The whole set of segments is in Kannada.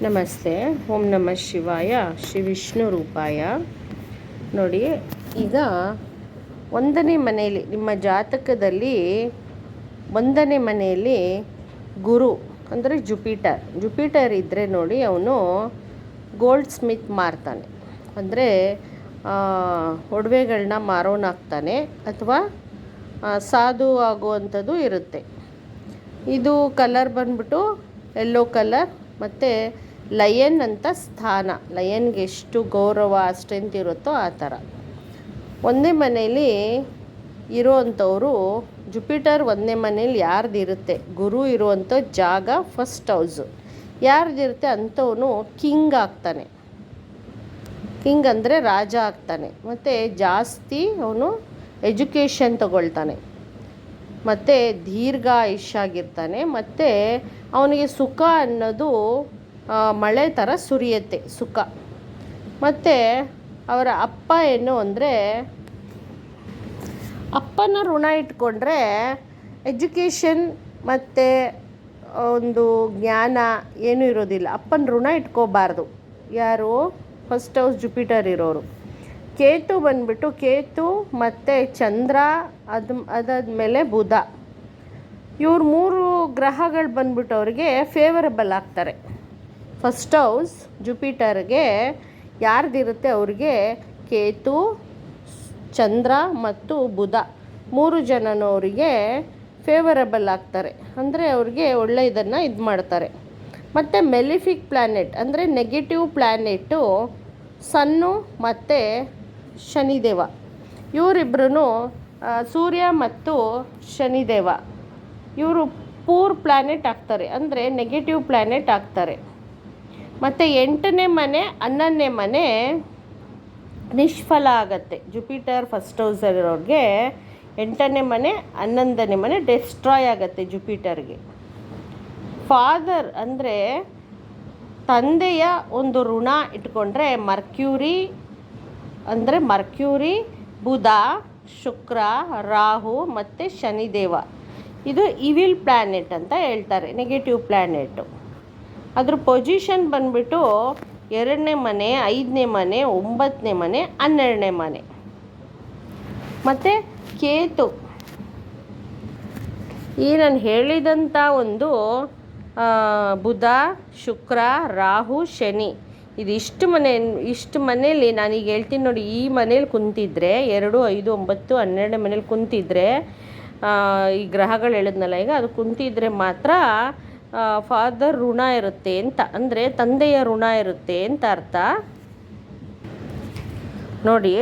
ನಮಸ್ತೆ. ಓಂ ನಮಃ ಶಿವಾಯ. ಶ್ರೀ ವಿಷ್ಣು ರೂಪಾಯ. ನೋಡಿ, ಈಗ 1ನೇ ಮನೆಯಲ್ಲಿ ನಿಮ್ಮ ಜಾತಕದಲ್ಲಿ 1ನೇ ಮನೆಯಲ್ಲಿ ಗುರು ಅಂದರೆ ಜುಪಿಟರ್ ಇದ್ದರೆ ನೋಡಿ, ಅವನು ಗೋಲ್ಡ್ ಸ್ಮಿತ್ ಮಾರ್ತಾನೆ, ಅಂದರೆ ಒಡವೆಗಳನ್ನ ಮಾರೋನಾಗ್ತಾನೆ ಅಥವಾ ಸಾಧು ಆಗುವಂಥದ್ದು ಇರುತ್ತೆ. ಇದು ಕಲರ್ ಬಂದ್ಬಿಟ್ಟು ಯೆಲ್ಲೋ ಕಲರ್ ಮತ್ತು ಲಯನ್ ಅಂತ ಸ್ಥಾನ. ಲಯನ್ಗೆ ಎಷ್ಟು ಗೌರವ ಸ್ಟ್ರೆಂತ್ ಇರುತ್ತೋ ಆ ಥರ. 1ನೇ ಮನೆಯಲ್ಲಿ ಇರುವಂಥವರು ಜುಪಿಟರ್ 1ನೇ ಮನೇಲಿ ಯಾರ್ದಿರುತ್ತೆ, ಗುರು ಇರುವಂಥ ಜಾಗ ಫಸ್ಟ್ ಹೌಸು ಯಾರ್ದಿರುತ್ತೆ ಅಂಥವನು ಕಿಂಗ್ ಆಗ್ತಾನೆ. ಕಿಂಗ್ ಅಂದರೆ ರಾಜ ಆಗ್ತಾನೆ. ಮತ್ತು ಜಾಸ್ತಿ ಅವನು ಎಜುಕೇಷನ್ ತಗೊಳ್ತಾನೆ, ಮತ್ತು ದೀರ್ಘಾಯುಷ್ಯಾಗಿರ್ತಾನೆ. ಮತ್ತು ಅವನಿಗೆ ಸುಖ ಅನ್ನೋದು ಮಳೆ ಥರ ಸುರಿಯುತ್ತೆ, ಸುಖ. ಮತ್ತು ಅವರ ಅಪ್ಪ ಏನು ಅಂದರೆ, ಅಪ್ಪನ ಋಣ ಇಟ್ಕೊಂಡ್ರೆ ಎಜುಕೇಷನ್ ಮತ್ತು ಒಂದು ಜ್ಞಾನ ಏನೂ ಇರೋದಿಲ್ಲ. ಅಪ್ಪನ ಋಣ ಇಟ್ಕೋಬಾರ್ದು. ಯಾರು? ಫಸ್ಟ್ ಹೌಸ್ ಜುಪಿಟರ್ ಇರೋರು. ಕೇತು ಬಂದ್ಬಿಟ್ಟು, ಕೇತು ಮತ್ತು ಚಂದ್ರ, ಅದಾದಮೇಲೆ ಬುಧ, ಇವ್ರು 3 ಗ್ರಹಗಳು ಬಂದ್ಬಿಟ್ಟು ಅವ್ರಿಗೆ ಫೇವರಬಲ್ ಆಗ್ತಾರೆ. ಫಸ್ಟ್ ಹೌಸ್ ಜುಪಿಟರ್ಗೆ ಯಾರ್ದಿರುತ್ತೆ, ಅವ್ರಿಗೆ ಕೇತು, ಚಂದ್ರ ಮತ್ತು ಬುಧ 3 ಜನನೂ ಅವರಿಗೆ ಫೇವರಬಲ್ ಆಗ್ತಾರೆ. ಅಂದರೆ ಅವ್ರಿಗೆ ಒಳ್ಳೆ ಇದನ್ನು ಇದು ಮಾಡ್ತಾರೆ. ಮತ್ತು ಮೆಲಿಫಿಕ್ ಪ್ಲ್ಯಾನೆಟ್ ಅಂದರೆ ನೆಗೆಟಿವ್ ಪ್ಲ್ಯಾನೆಟ್ಟು ಸನ್ನು ಮತ್ತು ಶನಿದೇವ. ಇವರಿಬ್ಬರೂ ಸೂರ್ಯ ಮತ್ತು ಶನಿದೇವ ಇವರು ಪೂರ್ ಪ್ಲ್ಯಾನೆಟ್ ಆಗ್ತಾರೆ, ಅಂದರೆ ನೆಗೆಟಿವ್ ಪ್ಲ್ಯಾನೆಟ್ ಆಗ್ತಾರೆ. ಮತ್ತು 8ನೇ ಮನೆ 11ನೇ ಮನೆ ನಿಷ್ಫಲ ಆಗುತ್ತೆ. ಜುಪಿಟರ್ ಫಸ್ಟ್ ಹೌಸಲ್ಲಿರೋರಿಗೆ 8ನೇ ಮನೆ 11ನೇ ಮನೆ ಡೆಸ್ಟ್ರಾಯ್ ಆಗುತ್ತೆ ಜುಪಿಟರ್ಗೆ. ಫಾದರ್ ಅಂದರೆ ತಂದೆಯ ಒಂದು ಋಣ ಇಟ್ಕೊಂಡ್ರೆ ಮರ್ಕ್ಯೂರಿ, ಬುಧ, ಶುಕ್ರ, ರಾಹು ಮತ್ತು ಶನಿದೇವ ಇದು ಇವಿಲ್ ಪ್ಲ್ಯಾನೆಟ್ ಅಂತ ಹೇಳ್ತಾರೆ, ನೆಗೆಟಿವ್ ಪ್ಲ್ಯಾನೆಟ್ಟು. ಅದ್ರ ಪೊಸಿಷನ್ ಬಂದ್ಬಿಟ್ಟು 2ನೇ ಮನೆ, 5ನೇ ಮನೆ, 9ನೇ ಮನೆ, 12ನೇ ಮನೆ. ಮತ್ತು ಕೇತು, ಈ ನಾನು ಹೇಳಿದಂಥ ಒಂದು ಬುಧ, ಶುಕ್ರ, ರಾಹು, ಶನಿ ಇಷ್ಟು ಮನೆಯಲ್ಲಿ ನಾನೀಗ ಹೇಳ್ತೀನಿ ನೋಡಿ. ಈ ಮನೇಲಿ ಕುಂತಿದ್ರೆ 2, 5, 9, 12ನೇ ಮನೇಲಿ ಕುಂತಿದ್ರೆ, ಈ ಗ್ರಹಗಳು ಹೇಳಿದ್ನಲ್ಲ ಈಗ, ಅದು ಕುಂತಿದ್ರೆ ಮಾತ್ರ ಫಾದರ್ ಋಣ ಇರುತ್ತೆ ಅಂತ, ಅಂದರೆ ತಂದೆಯ ಋಣ ಇರುತ್ತೆ ಅಂತ ಅರ್ಥ. ನೋಡಿ,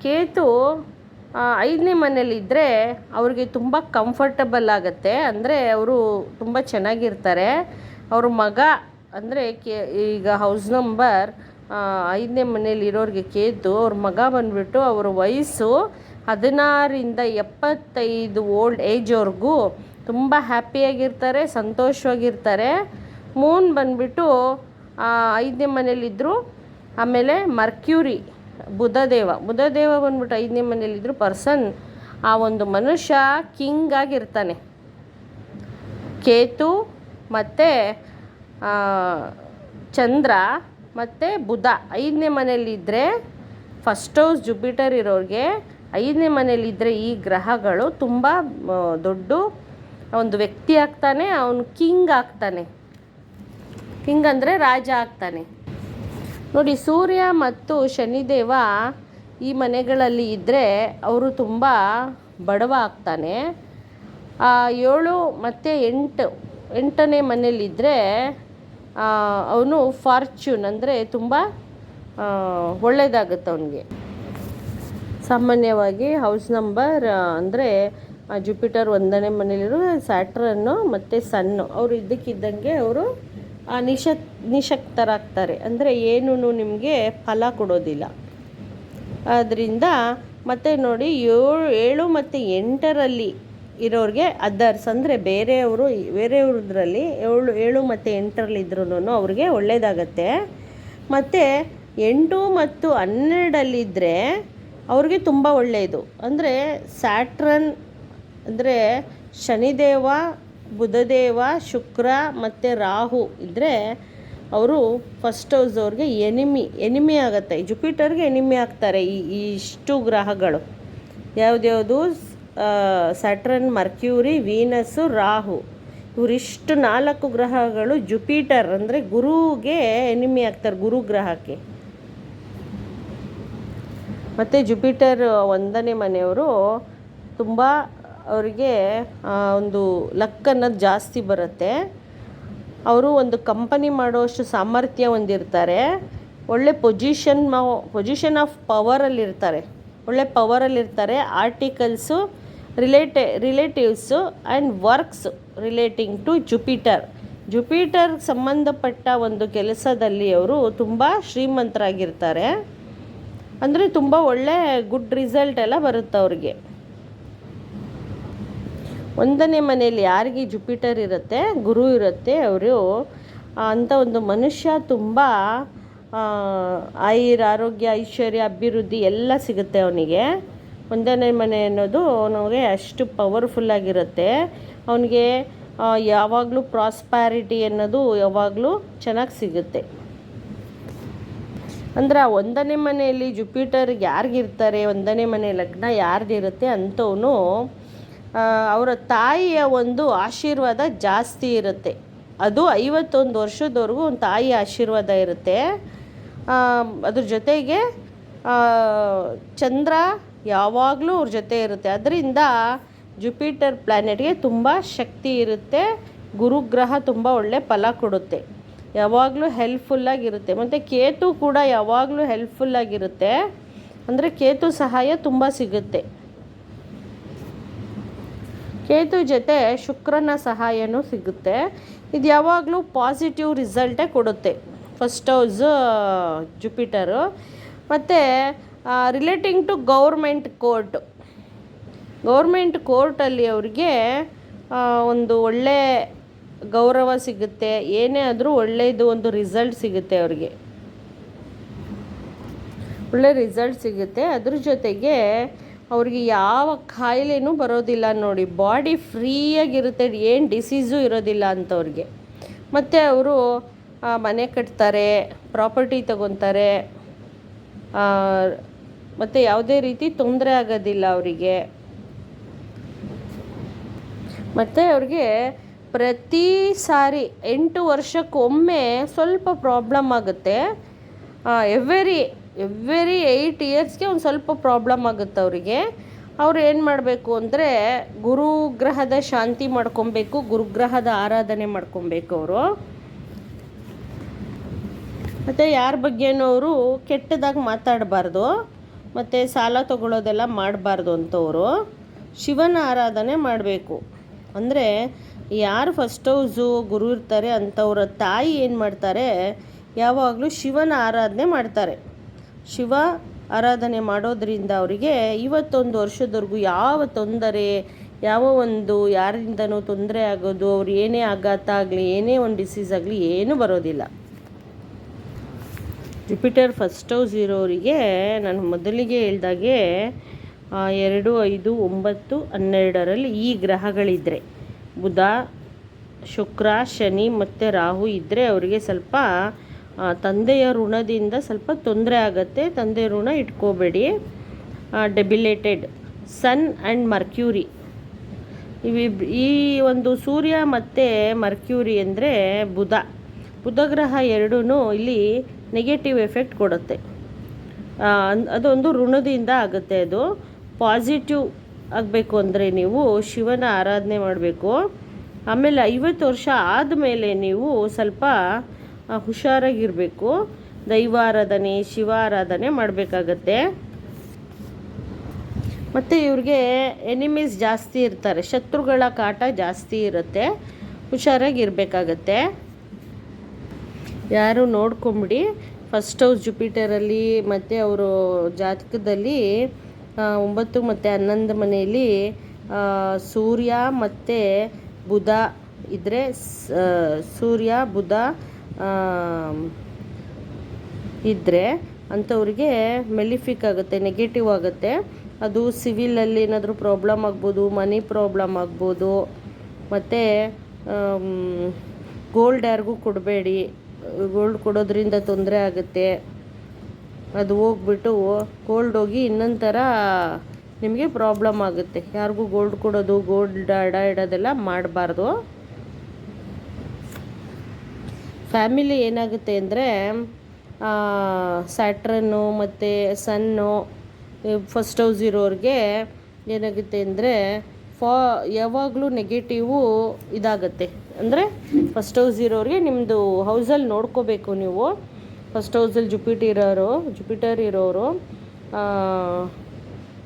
ಕೇತು 5ನೇ ಮನೇಲಿದ್ದರೆ ಅವ್ರಿಗೆ ತುಂಬ ಕಂಫರ್ಟಬಲ್ ಆಗುತ್ತೆ, ಅಂದರೆ ಅವರು ತುಂಬ ಚೆನ್ನಾಗಿರ್ತಾರೆ. ಅವ್ರ ಮಗ ಅಂದರೆ ಈಗ ಹೌಸ್ ನಂಬರ್ 5ನೇ ಮನೇಲಿರೋರಿಗೆ ಕೇತು, ಅವ್ರ ಮಗ ಬಂದುಬಿಟ್ಟು ಅವ್ರ ವಯಸ್ಸು 16ರಿಂದ 75 ಓಲ್ಡ್ ಏಜ್ವರೆಗೂ ತುಂಬ ಹ್ಯಾಪಿಯಾಗಿರ್ತಾರೆ, ಸಂತೋಷವಾಗಿರ್ತಾರೆ. ಮೂನ್ ಬಂದುಬಿಟ್ಟು 5ನೇ ಮನೇಲಿದ್ದರು. ಆಮೇಲೆ ಮರ್ಕ್ಯೂರಿ ಬುಧದೇವ ಬಂದ್ಬಿಟ್ಟು 5ನೇ ಮನೇಲಿದ್ದರು. ಆ ಒಂದು ಮನುಷ್ಯ ಕಿಂಗ್ ಆಗಿರ್ತಾನೆ. ಕೇತು ಮತ್ತು ಚಂದ್ರ ಮತ್ತು ಬುಧ 5ನೇ ಮನೇಲಿದ್ದರೆ, ಫಸ್ಟ್ ಹೌಸ್ ಜುಪಿಟರ್ ಇರೋರಿಗೆ 5ನೇ ಮನೇಲಿದ್ದರೆ ಈ ಗ್ರಹಗಳು ತುಂಬ ದೊಡ್ಡ ಒಂದು ವ್ಯಕ್ತಿ ಆಗ್ತಾನೆ. ಅವನು ಕಿಂಗ್ ಆಗ್ತಾನೆ. ಕಿಂಗ್ ಅಂದರೆ ರಾಜ ಆಗ್ತಾನೆ. ನೋಡಿ, ಸೂರ್ಯ ಮತ್ತು ಶನಿದೇವ ಈ ಮನೆಗಳಲ್ಲಿ ಇದ್ದರೆ ಅವರು ತುಂಬ ಬಡವ ಆಗ್ತಾನೆ. 7 ಮತ್ತು 8ನೇ ಮನೇಲಿದ್ದರೆ ಅವನು ಫಾರ್ಚ್ಯೂನ್ ಅಂದರೆ ತುಂಬ ಒಳ್ಳೆಯದಾಗುತ್ತೆ ಅವನಿಗೆ. ಸಾಮಾನ್ಯವಾಗಿ ಹೌಸ್ ನಂಬರ್ ಅಂದರೆ ಜುಪಿಟರ್ 1ನೇ ಮನೇಲಿರೋ ಸ್ಯಾಟ್ರನ್ನು ಮತ್ತು ಸನ್ನು ಅವರು ಇದ್ದಕ್ಕಿದ್ದಂಗೆ ಅವರು ನಿಶಕ್ತರಾಗ್ತಾರೆ, ಅಂದರೆ ಏನೂ ನಿಮಗೆ ಫಲ ಕೊಡೋದಿಲ್ಲ. ಆದ್ದರಿಂದ ಮತ್ತು ನೋಡಿ, 7 ಮತ್ತು 8ರಲ್ಲಿ ಇರೋರಿಗೆ ಅದರ್ಸ್ ಅಂದರೆ ಬೇರೆಯವ್ರದ್ರಲ್ಲಿ 7 ಮತ್ತು 8ರಲ್ಲಿ ಇದ್ರೂ ಅವ್ರಿಗೆ ಒಳ್ಳೆಯದಾಗತ್ತೆ. ಮತ್ತು 8 ಮತ್ತು 12ರಲ್ಲಿದ್ದರೆ ಅವ್ರಿಗೆ ತುಂಬ ಒಳ್ಳೆಯದು. ಅಂದರೆ ಸ್ಯಾಟ್ರನ್ ಅಂದರೆ ಶನಿದೇವ, ಬುಧದೇವ, ಶುಕ್ರ ಮತ್ತು ರಾಹು ಇದ್ದರೆ ಅವರು ಫಸ್ಟ್ ಹೌಸ್ ಅವ್ರಿಗೆ ಎನಿಮಿ ಆಗುತ್ತೆ. ಜುಪಿಟರ್ಗೆ ಎನಿಮಿ ಆಗ್ತಾರೆ ಈ ಇಷ್ಟು ಗ್ರಹಗಳು. ಯಾವುದ್ಯಾವುದು? Saturn, Mercury, Venus, Rahu. ಇವರಿಷ್ಟು 4 ಗ್ರಹಗಳು ಜುಪಿಟರ್ ಅಂದರೆ ಗುರುಗೆ ಎನಿಮಿ ಆಗ್ತಾರೆ, ಗುರು ಗ್ರಹಕ್ಕೆ. ಮತ್ತು ಜುಪಿಟರ್ 1ನೇ ಮನೆಯವರು ತುಂಬ ಅವರಿಗೆ ಒಂದು ಲಕ್ ಅನ್ನೋದು ಜಾಸ್ತಿ ಬರುತ್ತೆ. ಅವರು ಒಂದು ಕಂಪನಿ ಮಾಡೋಷ್ಟು ಸಾಮರ್ಥ್ಯ ಹೊಂದಿರ್ತಾರೆ. ಒಳ್ಳೆ ಪೊಸಿಷನ್ ಆಫ್ ಪವರಲ್ಲಿರ್ತಾರೆ, ಒಳ್ಳೆ ಪವರಲ್ಲಿರ್ತಾರೆ. Articles, relatives and works relating to Jupiter ಸಂಬಂಧಪಟ್ಟ ಒಂದು ಕೆಲಸದಲ್ಲಿ ಅವರು ತುಂಬ ಶ್ರೀಮಂತರಾಗಿರ್ತಾರೆ. ಅಂದರೆ ತುಂಬ ಒಳ್ಳೆ ಗುಡ್ ರಿಸಲ್ಟ್ ಎಲ್ಲ ಬರುತ್ತೆ ಅವ್ರಿಗೆ. 1ನೇ ಮನೆಯಲ್ಲಿ ಯಾರಿಗೆ ಜುಪಿಟರ್ ಇರುತ್ತೆ, ಗುರು ಇರುತ್ತೆ, ಅವರು ಅಂಥ ಒಂದು ಮನುಷ್ಯ ತುಂಬ ಆರೋಗ್ಯ, ಐಶ್ವರ್ಯ, ಅಭಿವೃದ್ಧಿ ಎಲ್ಲ ಸಿಗುತ್ತೆ ಅವನಿಗೆ. 1ನೇ ಮನೆ ಅನ್ನೋದು ನಮಗೆ ಅಷ್ಟು ಪವರ್ಫುಲ್ಲಾಗಿರುತ್ತೆ. ಅವನಿಗೆ ಯಾವಾಗಲೂ ಪ್ರಾಸ್ಪ್ಯಾರಿಟಿ ಅನ್ನೋದು ಯಾವಾಗಲೂ ಚೆನ್ನಾಗಿ ಸಿಗುತ್ತೆ. ಅಂದರೆ 1ನೇ ಮನೆಯಲ್ಲಿ ಜುಪಿಟರ್ ಯಾರಿಗಿರ್ತಾರೆ, 1ನೇ ಮನೆ ಲಗ್ನ ಯಾರ್ದಿರುತ್ತೆ ಅಂಥವನು ಅವರ ತಾಯಿಯ ಒಂದು ಆಶೀರ್ವಾದ ಜಾಸ್ತಿ ಇರುತ್ತೆ. ಅದು 51 ವರ್ಷದವರೆಗೂ ಒಂದು ತಾಯಿ ಆಶೀರ್ವಾದ ಇರುತ್ತೆ. ಅದ್ರ ಜೊತೆಗೆ ಚಂದ್ರ ಯಾವಾಗಲೂ ಅವ್ರ ಜೊತೆ ಇರುತ್ತೆ. ಅದರಿಂದ ಜುಪಿಟರ್ ಪ್ಲ್ಯಾನೆಟ್ಗೆ ತುಂಬ ಶಕ್ತಿ ಇರುತ್ತೆ. ಗುರುಗ್ರಹ ತುಂಬ ಒಳ್ಳೆ ಫಲ ಕೊಡುತ್ತೆ, ಯಾವಾಗಲೂ ಹೆಲ್ಪ್ಫುಲ್ಲಾಗಿರುತ್ತೆ. ಮತ್ತು ಕೇತು ಕೂಡ ಯಾವಾಗಲೂ ಹೆಲ್ಪ್ಫುಲ್ಲಾಗಿರುತ್ತೆ. ಅಂದರೆ ಕೇತು ಸಹಾಯ ತುಂಬ ಸಿಗುತ್ತೆ. ಕೇತು ಜೊತೆ ಶುಕ್ರನ ಸಹಾಯನೂ ಸಿಗುತ್ತೆ. ಇದು ಯಾವಾಗಲೂ ಪಾಸಿಟಿವ್ ರಿಸಲ್ಟೇ ಕೊಡುತ್ತೆ ಫಸ್ಟ್ ಹೌಸ್ ಜುಪಿಟರು. ಮತ್ತು ರಿಲೇಟಿಂಗ್ ಟು ಗೌರ್ಮೆಂಟ್ ಕೋರ್ಟಲ್ಲಿ ಅವ್ರಿಗೆ ಒಂದು ಒಳ್ಳೆ ಗೌರವ ಸಿಗುತ್ತೆ. ಏನೇ ಆದರೂ ಒಳ್ಳೆಯದು ಒಂದು ರಿಸಲ್ಟ್ ಸಿಗುತ್ತೆ ಅವ್ರಿಗೆ, ಒಳ್ಳೆ ರಿಸಲ್ಟ್ ಸಿಗುತ್ತೆ. ಅದ್ರ ಜೊತೆಗೆ ಅವ್ರಿಗೆ ಯಾವ ಕಾಯಿಲೆನೂ ಬರೋದಿಲ್ಲ ನೋಡಿ, ಬಾಡಿ ಫ್ರೀಯಾಗಿರುತ್ತೆ, ಏನು ಡಿಸೀಸು ಇರೋದಿಲ್ಲ ಅಂಥವ್ರಿಗೆ. ಮತ್ತು ಅವರು ಮನೆ ಕಟ್ತಾರೆ, ಪ್ರಾಪರ್ಟಿ ತಗೊತಾರೆ, ಮತ್ತು ಯಾವುದೇ ರೀತಿ ತೊಂದರೆ ಆಗೋದಿಲ್ಲ ಅವರಿಗೆ. ಮತ್ತು ಅವ್ರಿಗೆ ಪ್ರತಿ ಸಾರಿ 8 ವರ್ಷಕ್ಕೊಮ್ಮೆ ಸ್ವಲ್ಪ ಪ್ರಾಬ್ಲಮ್ ಆಗುತ್ತೆ. ಎವ್ರಿ 8 ಇಯರ್ಸ್ಗೆ ಒಂದು ಸ್ವಲ್ಪ ಪ್ರಾಬ್ಲಮ್ ಆಗುತ್ತೆ ಅವರಿಗೆ. ಅವ್ರು ಏನು ಮಾಡಬೇಕು ಅಂದರೆ ಗುರುಗ್ರಹದ ಶಾಂತಿ ಮಾಡ್ಕೊಬೇಕು, ಗುರುಗ್ರಹದ ಆರಾಧನೆ ಮಾಡ್ಕೊಬೇಕು ಅವರು. ಮತ್ತು ಯಾರ ಬಗ್ಗೆನೂ ಅವರು ಕೆಟ್ಟದಾಗಿ ಮಾತಾಡಬಾರ್ದು, ಮತ್ತು ಸಾಲ ತಗೊಳ್ಳೋದೆಲ್ಲ ಮಾಡಬಾರ್ದು ಅಂಥವರು. ಶಿವನ ಆರಾಧನೆ ಮಾಡಬೇಕು. ಅಂದರೆ ಯಾರು ಫಸ್ಟ್ ಹೌಸು ಗುರು ಇರ್ತಾರೆ ಅಂಥವ್ರ ತಾಯಿ ಏನು ಮಾಡ್ತಾರೆ, ಯಾವಾಗಲೂ ಶಿವನ ಆರಾಧನೆ ಮಾಡ್ತಾರೆ. ಶಿವ ಆರಾಧನೆ ಮಾಡೋದ್ರಿಂದ ಅವರಿಗೆ 51 ವರ್ಷದವರೆಗೂ ಯಾವ ತೊಂದರೆ, ಯಾವ ಒಂದು ಯಾರಿಂದನೂ ತೊಂದರೆ ಆಗೋದು, ಅವ್ರು ಏನೇ ಆಘಾತ ಆಗಲಿ, ಏನೇ ಒಂದು ಡಿಸೀಸ್ ಆಗಲಿ ಏನೂ ಬರೋದಿಲ್ಲ. ಜುಪಿಟರ್ ಫಸ್ಟ್ ಹೌಸ್ ಇರೋರಿಗೆ ನಾನು ಮೊದಲಿಗೆ ಹೇಳ್ದಾಗೆ 2, 5, 9, 12ರಲ್ಲಿ ಈ ಗ್ರಹಗಳಿದ್ದರೆ, ಬುಧ, ಶುಕ್ರ, ಶನಿ ಮತ್ತು ರಾಹು ಇದ್ದರೆ ಅವರಿಗೆ ಸ್ವಲ್ಪ ತಂದೆಯ ಋಣದಿಂದ ಸ್ವಲ್ಪ ತೊಂದರೆ ಆಗುತ್ತೆ. ತಂದೆ ಋಣ ಇಟ್ಕೋಬೇಡಿ. ಡೆಬಿಲೇಟೆಡ್ ಸನ್ ಆ್ಯಂಡ್ ಮರ್ಕ್ಯೂರಿ, ಈ ಒಂದು ಸೂರ್ಯ ಮತ್ತು ಮರ್ಕ್ಯೂರಿ ಅಂದರೆ ಬುಧ ಗ್ರಹ ಎರಡೂ ಇಲ್ಲಿ ನೆಗೆಟಿವ್ ಎಫೆಕ್ಟ್ ಕೊಡುತ್ತೆ. ಅದೊಂದು ಋಣದಿಂದ ಆಗುತ್ತೆ. ಅದು ಪಾಸಿಟಿವ್ ಆಗಬೇಕು ಅಂದರೆ ನೀವು ಶಿವನ ಆರಾಧನೆ ಮಾಡಬೇಕು. ಆಮೇಲೆ 50 ವರ್ಷ ಆದಮೇಲೆ ನೀವು ಸ್ವಲ್ಪ ಹುಷಾರಾಗಿರಬೇಕು. ದೈವಾರಾಧನೆ, ಶಿವಾರಾಧನೆ ಮಾಡಬೇಕಾಗತ್ತೆ. ಮತ್ತು ಇವ್ರಿಗೆ ಎನಿಮೀಸ್ ಜಾಸ್ತಿ ಇರ್ತಾರೆ, ಶತ್ರುಗಳ ಕಾಟ ಜಾಸ್ತಿ ಇರುತ್ತೆ, ಹುಷಾರಾಗಿರಬೇಕಾಗತ್ತೆ. ಯಾರು ನೋಡ್ಕೊಂಬಿಡಿ. ಫಸ್ಟ್ ಹೌಸ್ ಜುಪಿಟರಲ್ಲಿ ಮತ್ತು ಅವರು ಜಾತಕದಲ್ಲಿ 9 ಮತ್ತು 11 ಮನೆಯಲ್ಲಿ ಸೂರ್ಯ ಮತ್ತು ಬುಧ ಇದ್ದರೆ, ಸೂರ್ಯ ಬುಧ ಇದ್ದರೆ ಅಂಥವ್ರಿಗೆ ಮೆಲಿಫಿಕ್ ಆಗುತ್ತೆ, ನೆಗೆಟಿವ್ ಆಗುತ್ತೆ. ಅದು ಸಿವಿಲಲ್ಲಿ ಏನಾದರೂ ಪ್ರಾಬ್ಲಮ್ ಆಗ್ಬೋದು, ಮನಿ ಪ್ರಾಬ್ಲಮ್ ಆಗ್ಬೋದು. ಮತ್ತು ಗೋಲ್ಡ್ ಯಾರಿಗೂ ಕೊಡಬೇಡಿ, ಗೋಲ್ಡ್ ಕೊಡೋದ್ರಿಂದ ತೊಂದರೆ ಆಗುತ್ತೆ. ಅದು ಹೋಗ್ಬಿಟ್ಟು ಗೋಲ್ಡ್ ಹೋಗಿ ಇನ್ನೊಂದು ಥರ ನಿಮಗೆ ಪ್ರಾಬ್ಲಮ್ ಆಗುತ್ತೆ. ಯಾರಿಗೂ ಗೋಲ್ಡ್ ಕೊಡೋದು, ಗೋಲ್ಡ್ ಅಡ ಇಡೋದೆಲ್ಲ ಮಾಡಬಾರ್ದು. ಫ್ಯಾಮಿಲಿ ಏನಾಗುತ್ತೆ ಅಂದರೆ ಸ್ಯಾಟ್ರನ್ನು ಮತ್ತು ಸನ್ನು ಫಸ್ಟ್ ಹೌಸ್ ಇರೋರಿಗೆ ಏನಾಗುತ್ತೆ ಅಂದರೆ ಯಾವಾಗಲೂ ನೆಗೆಟಿವು ಇದಾಗುತ್ತೆ. ಅಂದರೆ ಫಸ್ಟ್ ಹೌಸ್ ಇರೋರಿಗೆ ನಿಮ್ಮದು ಹೌಸಲ್ಲಿ ನೋಡ್ಕೋಬೇಕು ನೀವು. ಫಸ್ಟ್ ಹೌಸಲ್ಲಿ ಜುಪಿಟರ್ ಇರೋರು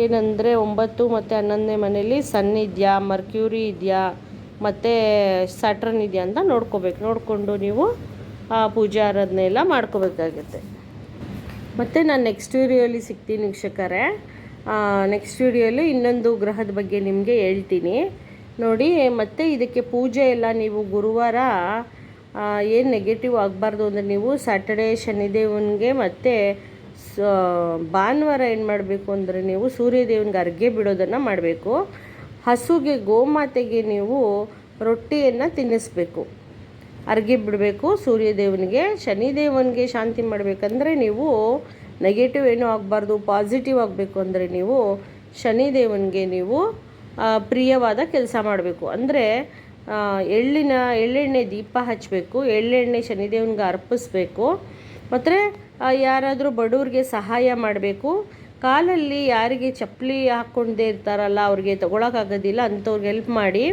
ಏನಂದರೆ 9 ಮತ್ತು 11ನೇ ಮನೇಲಿ ಸನ್ ಇದೆಯಾ, ಮರ್ಕ್ಯೂರಿ ಇದೆಯಾ, ಮತ್ತು ಸ್ಯಾಟ್ರನ್ ಇದೆಯಾ ಅಂತ ನೋಡ್ಕೋಬೇಕು. ನೋಡಿಕೊಂಡು ನೀವು ಪೂಜೆ ಆರಾಧನೆ ಎಲ್ಲ ಮಾಡ್ಕೋಬೇಕಾಗುತ್ತೆ. ಮತ್ತು ನಾನು ನೆಕ್ಸ್ಟ್ ವಿಡಿಯೋಲಿ ಸಿಗ್ತೀನಿ ವೀಕ್ಷಕರೇ. ನೆಕ್ಸ್ಟ್ ವಿಡಿಯೋಲಿ ಇನ್ನೊಂದು ಗ್ರಹದ ಬಗ್ಗೆ ನಿಮಗೆ ಹೇಳ್ತೀನಿ ನೋಡಿ. ಮತ್ತು ಇದಕ್ಕೆ ಪೂಜೆ ಎಲ್ಲ ನೀವು ಗುರುವಾರ ಏನು ನೆಗೆಟಿವ್ ಆಗಬಾರ್ದು ಅಂದರೆ ನೀವು ಸ್ಯಾಟರ್ಡೇ ಶನಿದೇವನಿಗೆ ಮತ್ತು ಭಾನುವಾರ ಏನು ಮಾಡಬೇಕು ಅಂದರೆ ನೀವು ಸೂರ್ಯದೇವನಿಗೆ ಅರ್ಘ್ಯ ಬಿಡೋದನ್ನು ಮಾಡಬೇಕು. ಹಸುಗೆ ಗೋಮಾತೆಗೆ ನೀವು ರೊಟ್ಟಿಯನ್ನು ತಿನ್ನಿಸ್ಬೇಕು, ಅರ್ಘ್ಯ ಬಿಡಬೇಕು ಸೂರ್ಯದೇವನಿಗೆ. ಶನಿದೇವನಿಗೆ ಶಾಂತಿ ಮಾಡಬೇಕಂದ್ರೆ ನೀವು ನೆಗೆಟಿವ್ ಏನೂ ಆಗಬಾರ್ದು, ಪಾಸಿಟಿವ್ ಆಗಬೇಕು ಅಂದರೆ ನೀವು ಶನಿದೇವನಿಗೆ ನೀವು ಪ್ರಿಯವಾದ ಕೆಲಸ ಮಾಡಬೇಕು. ಅಂದರೆ ಎಳ್ಳೆಣ್ಣೆ ದೀಪ ಹಚ್ಚಬೇಕು, ಎಳ್ಳೆಣ್ಣೆ ಶನಿದೇವನಿಗೆ ಅರ್ಪಿಸ್ಬೇಕು. ಮತ್ತು ಯಾರಾದರೂ ಬಡವ್ರಿಗೆ ಸಹಾಯ ಮಾಡಬೇಕು. ಕಾಲಲ್ಲಿ ಯಾರಿಗೆ ಚಪ್ಪಲಿ ಹಾಕ್ಕೊಂಡೇ ಇರ್ತಾರಲ್ಲ, ಅವ್ರಿಗೆ ತೊಗೊಳಕ್ಕಾಗೋದಿಲ್ಲ, ಅಂಥವ್ರಿಗೆ ಹೆಲ್ಪ್ ಮಾಡಿ.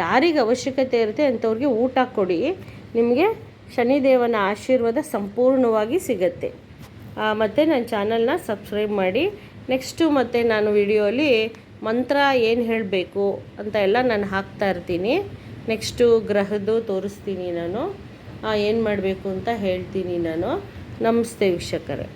ಯಾರಿಗೆ ಅವಶ್ಯಕತೆ ಇರುತ್ತೆ ಅಂಥವ್ರಿಗೆ ಊಟ ಕೊಡಿ. ನಿಮಗೆ ಶನಿದೇವನ ಆಶೀರ್ವಾದ ಸಂಪೂರ್ಣವಾಗಿ ಸಿಗುತ್ತೆ. ಮತ್ತು ನನ್ನ ಚಾನಲ್ನ ಸಬ್ಸ್ಕ್ರೈಬ್ ಮಾಡಿ. ನೆಕ್ಸ್ಟು ಮತ್ತು ನಾನು ವಿಡಿಯೋಲಿ ಮಂತ್ರ ಏನು ಹೇಳಬೇಕು ಅಂತ ಎಲ್ಲ ನಾನು ಹಾಕ್ತಾ ಇರ್ತೀನಿ. ನೆಕ್ಸ್ಟು ಗ್ರಹದ್ದು ತೋರಿಸ್ತೀನಿ, ನಾನು ಏನು ಮಾಡಬೇಕು ಅಂತ ಹೇಳ್ತೀನಿ ನಾನು. ನಮಸ್ತೆ ವೀಕ್ಷಕರೇ.